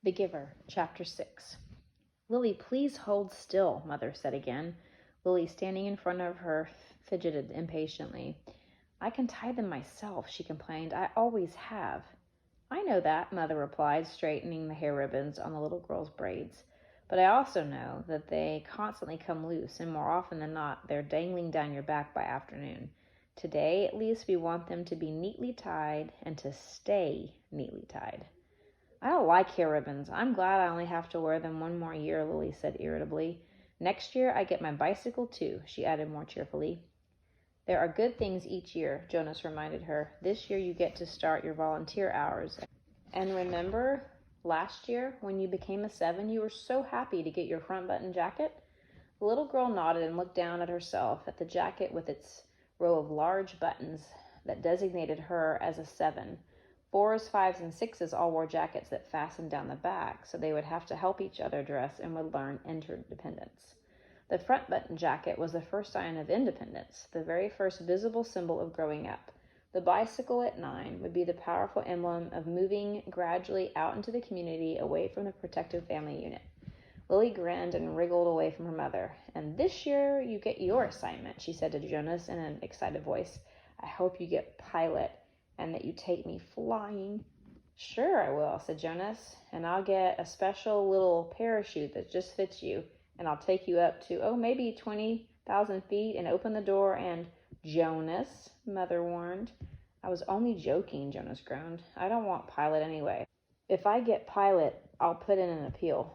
The Giver, Chapter 6. "Lily, please hold still," Mother said again. Lily, standing in front of her, fidgeted impatiently. "I can tie them myself," she complained. "I always have." "I know that," Mother replied, straightening the hair ribbons on the little girl's braids. "But I also know that they constantly come loose, and more often than not, they're dangling down your back by afternoon. Today, at least, we want them to be neatly tied and to stay neatly tied." "I don't like hair ribbons. I'm glad I only have to wear them one more year," Lily said irritably. "Next year I get my bicycle too," she added more cheerfully. "There are good things each year," Jonas reminded her. "This year you get to start your volunteer hours. And remember last year when you became a 7, you were so happy to get your front button jacket?" The little girl nodded and looked down at herself, at the jacket with its row of large buttons that designated her as a 7. 4s, 5s, and 6s all wore jackets that fastened down the back, so they would have to help each other dress and would learn interdependence. The front button jacket was the first sign of independence, the very first visible symbol of growing up. The bicycle at 9 would be the powerful emblem of moving gradually out into the community, away from the protective family unit. Lily grinned and wriggled away from her mother. "And this year you get your assignment," she said to Jonas in an excited voice. "I hope you get pilot and that you take me flying." "Sure I will," said Jonas, "and I'll get a special little parachute that just fits you, and I'll take you up to, maybe 20,000 feet and open the door and—" "Jonas," Mother warned. "I was only joking," Jonas groaned. "I don't want pilot anyway. If I get pilot, I'll put in an appeal."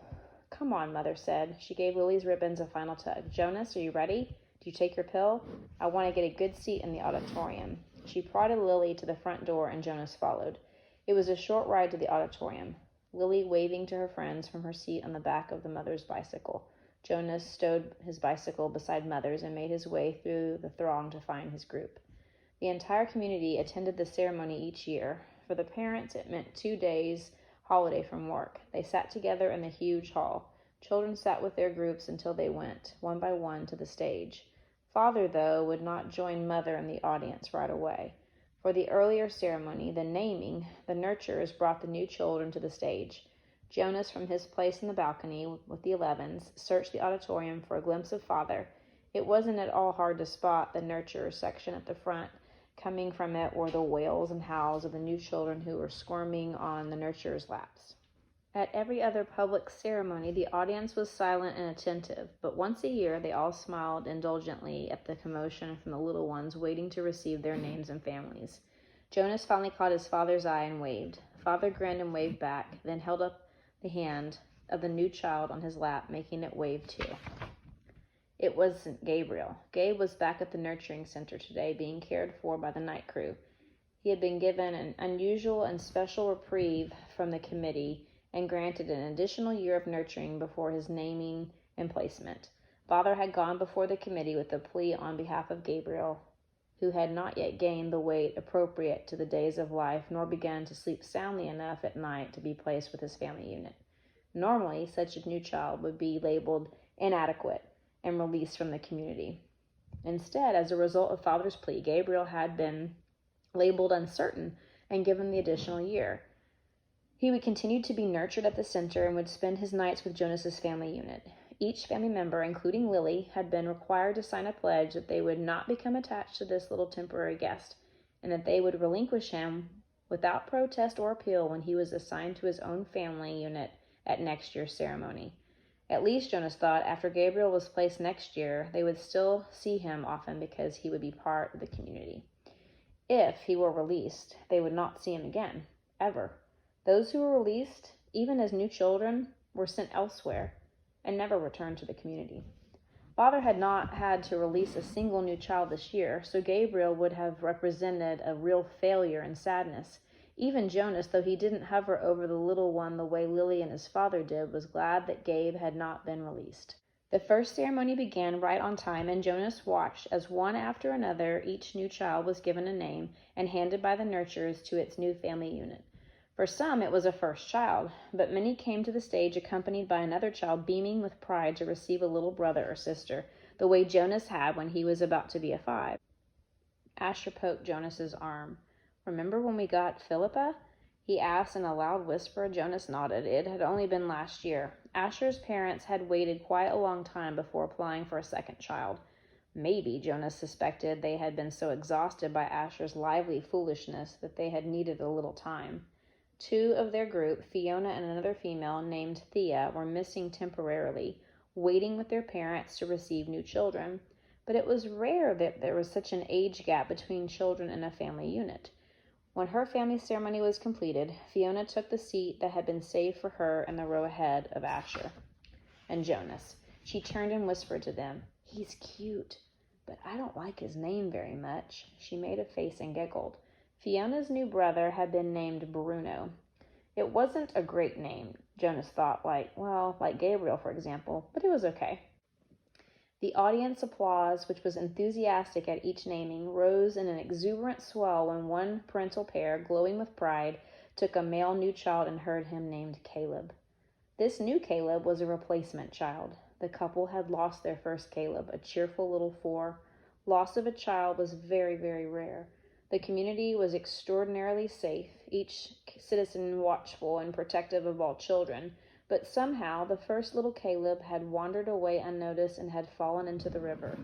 "Come on," Mother said. She gave Lily's ribbons a final tug. "Jonas, are you ready? Do you take your pill? I want to get a good seat in the auditorium." She prodded Lily to the front door, and Jonas followed. It was a short ride to the auditorium, Lily waving to her friends from her seat on the back of the Mother's bicycle. Jonas stowed his bicycle beside Mother's and made his way through the throng to find his group. The entire community attended the ceremony each year. For the parents, it meant 2 days holiday from work. They sat together in the huge hall. Children sat with their groups until they went, one by one, to the stage. Father, though, would not join Mother in the audience right away. For the earlier ceremony, the naming, the nurturers brought the new children to the stage. Jonas, from his place in the balcony with the 11s, searched the auditorium for a glimpse of Father. It wasn't at all hard to spot the nurturer section at the front. Coming from it were the wails and howls of the new children who were squirming on the nurturers' laps. At every other public ceremony, the audience was silent and attentive, but once a year they all smiled indulgently at the commotion from the little ones waiting to receive their names and families. Jonas finally caught his father's eye and waved. Father grinned and waved back, then held up the hand of the new child on his lap, making it wave too. It wasn't Gabriel. Gabe was back at the nurturing center today, being cared for by the night crew. He had been given an unusual and special reprieve from the committee and granted an additional year of nurturing before his naming and placement. Father had gone before the committee with a plea on behalf of Gabriel, who had not yet gained the weight appropriate to the days of life, nor begun to sleep soundly enough at night to be placed with his family unit. Normally, such a new child would be labeled inadequate and released from the community. Instead, as a result of Father's plea, Gabriel had been labeled uncertain and given the additional year. He would continue to be nurtured at the center and would spend his nights with Jonas's family unit. Each family member, including Lily, had been required to sign a pledge that they would not become attached to this little temporary guest, and that they would relinquish him without protest or appeal when he was assigned to his own family unit at next year's ceremony. At least, Jonas thought, after Gabriel was placed next year, they would still see him often because he would be part of the community. If he were released, they would not see him again, ever. Those who were released, even as new children, were sent elsewhere and never returned to the community. Father had not had to release a single new child this year, so Gabriel would have represented a real failure and sadness. Even Jonas, though he didn't hover over the little one the way Lily and his father did, was glad that Gabe had not been released. The first ceremony began right on time, and Jonas watched as one after another each new child was given a name and handed by the nurturers to its new family unit. For some, it was a first child, but many came to the stage accompanied by another child beaming with pride to receive a little brother or sister, the way Jonas had when he was about to be a 5. Asher poked Jonas's arm. "Remember when we got Philippa?" he asked in a loud whisper. Jonas nodded. It had only been last year. Asher's parents had waited quite a long time before applying for a second child. Maybe, Jonas suspected, they had been so exhausted by Asher's lively foolishness that they had needed a little time. Two of their group, Fiona and another female named Thea, were missing temporarily, waiting with their parents to receive new children. But it was rare that there was such an age gap between children in a family unit. When her family ceremony was completed, Fiona took the seat that had been saved for her in the row ahead of Asher and Jonas. She turned and whispered to them, "He's cute, but I don't like his name very much." She made a face and giggled. Fiona's new brother had been named Bruno. It wasn't a great name, Jonas thought, like Gabriel, for example, but it was okay. The audience applause, which was enthusiastic at each naming, rose in an exuberant swell when one parental pair, glowing with pride, took a male new child and heard him named Caleb. This new Caleb was a replacement child. The couple had lost their first Caleb, a cheerful little 4. Loss of a child was very, very rare. The community was extraordinarily safe, each citizen watchful and protective of all children. But somehow the first little Caleb had wandered away unnoticed and had fallen into the river.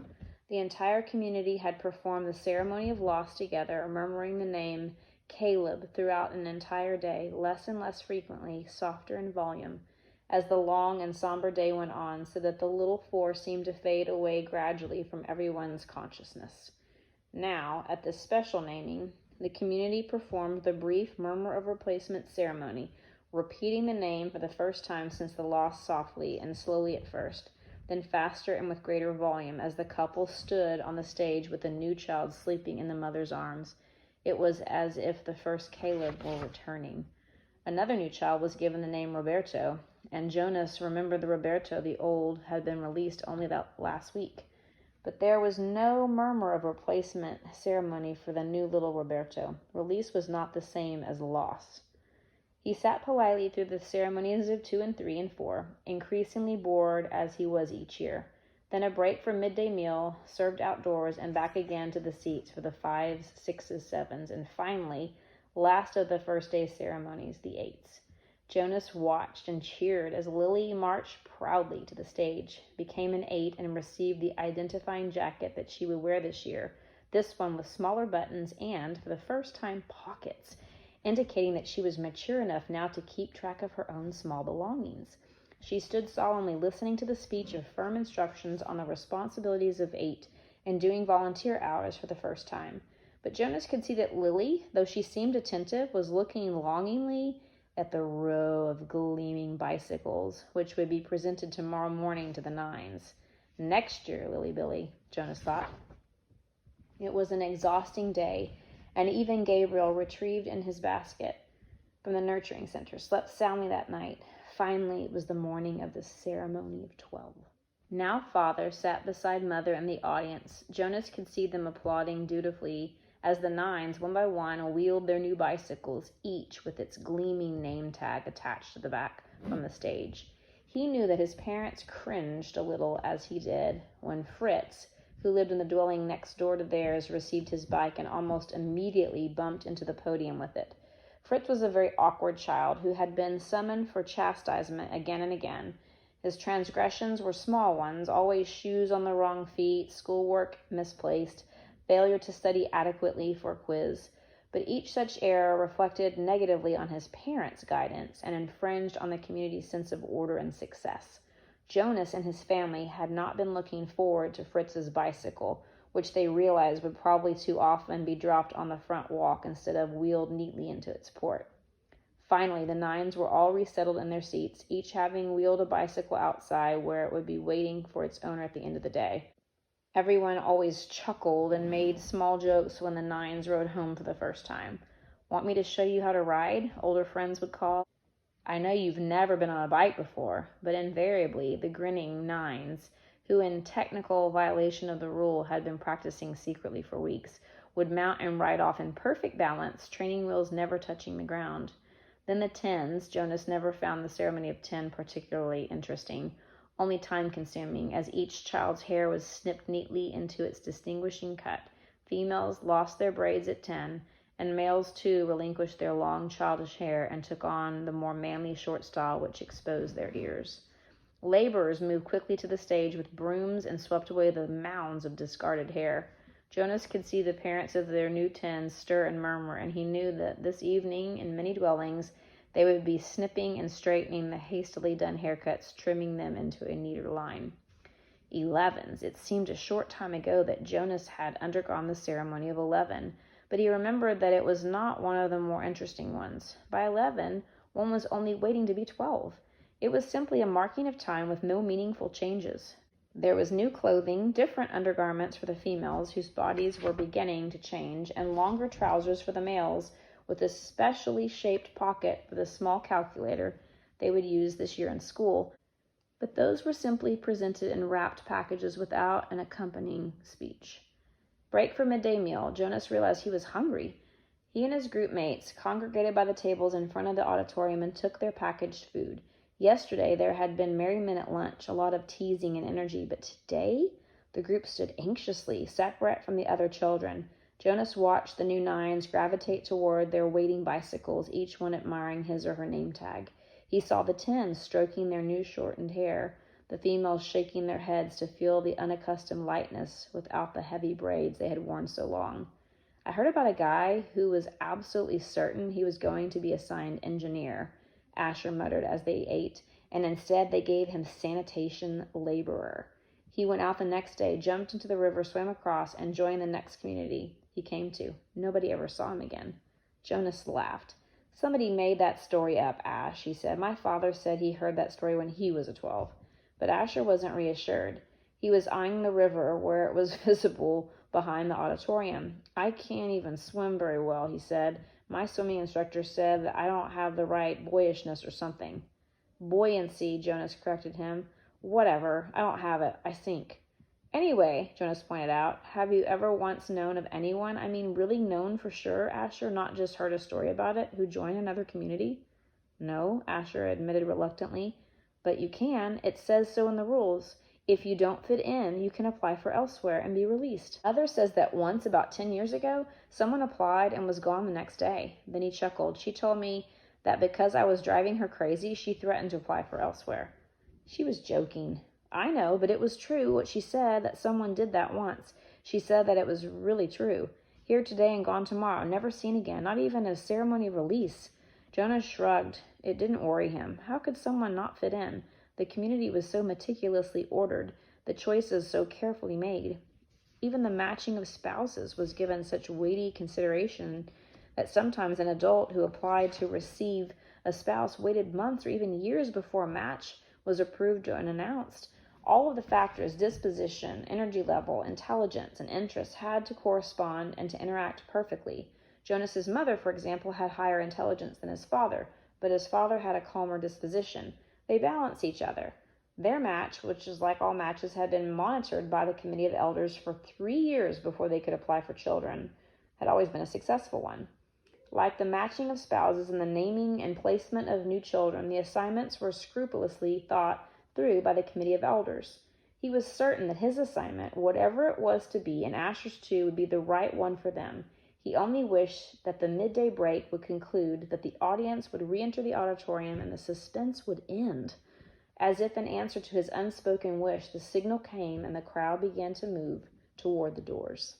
The entire community had performed the ceremony of loss together, murmuring the name Caleb throughout an entire day, less and less frequently, softer in volume, as the long and somber day went on, so that the little 4 seemed to fade away gradually from everyone's consciousness. Now, at this special naming, the community performed the brief murmur of replacement ceremony, repeating the name for the first time since the loss, softly and slowly at first, then faster and with greater volume as the couple stood on the stage with the new child sleeping in the mother's arms. It was as if the first Caleb were returning. Another new child was given the name Roberto, and Jonas remembered the Roberto the old had been released only that last week. But there was no murmur of replacement ceremony for the new little Roberto. Release was not the same as loss. He sat politely through the ceremonies of 2 and 3 and 4, increasingly bored as he was each year. Then a break for midday meal, served outdoors, and back again to the seats for the 5s, 6s, 7s, and finally, last of the first day's ceremonies, the 8s. Jonas watched and cheered as Lily marched proudly to the stage, became an 8, and received the identifying jacket that she would wear this year, this one with smaller buttons and, for the first time, pockets, indicating that she was mature enough now to keep track of her own small belongings. She stood solemnly listening to the speech of firm instructions on the responsibilities of 8 and doing volunteer hours for the first time. But Jonas could see that Lily, though she seemed attentive, was looking longingly at the row of gleaming bicycles, which would be presented tomorrow morning to the 9s. Next year, Lily Billy, Jonas thought. It was an exhausting day, and even Gabriel, retrieved in his basket from the nurturing center, slept soundly that night. Finally, it was the morning of the ceremony of 12. Now Father sat beside Mother in the audience. Jonas could see them applauding dutifully as the 9s, one by one, wheeled their new bicycles, each with its gleaming name tag attached to the back, from the stage. He knew that his parents cringed a little as he did when Fritz, who lived in the dwelling next door to theirs, received his bike and almost immediately bumped into the podium with it. Fritz was a very awkward child who had been summoned for chastisement again and again. His transgressions were small ones, always shoes on the wrong feet, schoolwork misplaced, failure to study adequately for a quiz. But each such error reflected negatively on his parents' guidance and infringed on the community's sense of order and success. Jonas and his family had not been looking forward to Fritz's bicycle, which they realized would probably too often be dropped on the front walk instead of wheeled neatly into its port. Finally, the 9s were all resettled in their seats, each having wheeled a bicycle outside where it would be waiting for its owner at the end of the day. Everyone always chuckled and made small jokes when the 9s rode home for the first time. "Want me to show you how to ride?" older friends would call. I know you've never been on a bike before, but invariably the grinning 9s, who in technical violation of the rule had been practicing secretly for weeks, would mount and ride off in perfect balance, training wheels never touching the ground. Then the 10s, Jonas never found the ceremony of 10 particularly interesting, only time-consuming, as each child's hair was snipped neatly into its distinguishing cut. Females lost their braids at 10, and males too relinquished their long childish hair and took on the more manly short style which exposed their ears. Laborers moved quickly to the stage with brooms and swept away the mounds of discarded hair. Jonas could see the parents of their new tens stir and murmur, and he knew that this evening in many dwellings they would be snipping and straightening the hastily done haircuts, trimming them into a neater line. 11s. It seemed a short time ago that Jonas had undergone the ceremony of 11, but he remembered that it was not one of the more interesting ones. By 11, one was only waiting to be 12. It was simply a marking of time with no meaningful changes. There was new clothing, different undergarments for the females whose bodies were beginning to change, and longer trousers for the males, with a specially shaped pocket for the small calculator they would use this year in school. But those were simply presented in wrapped packages without an accompanying speech. Break for midday meal. Jonas realized he was hungry. He and his group mates congregated by the tables in front of the auditorium and took their packaged food. Yesterday there had been merriment at lunch, a lot of teasing and energy, but today the group stood anxiously, separate from the other children. Jonas watched the new nines gravitate toward their waiting bicycles, each one admiring his or her name tag. He saw the tens stroking their new shortened hair, the females shaking their heads to feel the unaccustomed lightness without the heavy braids they had worn so long. I heard about a guy who was absolutely certain he was going to be assigned engineer, Asher muttered as they ate, and instead they gave him sanitation laborer. He went out the next day, jumped into the river, swam across, and joined the next community he came to. Nobody ever saw him again. Jonas laughed. Somebody made that story up, Ash, he said. My father said he heard that story when he was a 12. But Asher wasn't reassured. He was eyeing the river where it was visible behind the auditorium. I can't even swim very well, he said. My swimming instructor said that I don't have the right boyishness or something. Buoyancy, Jonas corrected him. Whatever, I don't have it. I sink. Anyway, Jonas pointed out, have you ever once known of anyone, I mean really known for sure, Asher, not just heard a story about it, who joined another community? No, Asher admitted reluctantly. But you can. It says so in the rules. If you don't fit in, you can apply for elsewhere and be released. Mother says that once, about 10 years ago, someone applied and was gone the next day. Then he chuckled. She told me that because I was driving her crazy, she threatened to apply for elsewhere. She was joking. I know, but it was true what she said, that someone did that once. She said that it was really true. Here today and gone tomorrow, never seen again, not even a ceremony of release. Jonas shrugged. It didn't worry him. How could someone not fit in? The community was so meticulously ordered, the choices so carefully made. Even the matching of spouses was given such weighty consideration that sometimes an adult who applied to receive a spouse waited months or even years before a match was approved and announced. All of the factors, disposition, energy level, intelligence, and interest had to correspond and to interact perfectly. Jonas's mother, for example, had higher intelligence than his father, but his father had a calmer disposition. They balanced each other. Their match, which is like all matches, had been monitored by the Committee of Elders for 3 years before they could apply for children, had always been a successful one. Like the matching of spouses and the naming and placement of new children, the assignments were scrupulously thought through by the Committee of Elders. He was certain that his assignment, whatever it was to be, and Asher's too, would be the right one for them. He only wished that the midday break would conclude, that the audience would re-enter the auditorium, and the suspense would end. As if in answer to his unspoken wish, the signal came, and the crowd began to move toward the doors.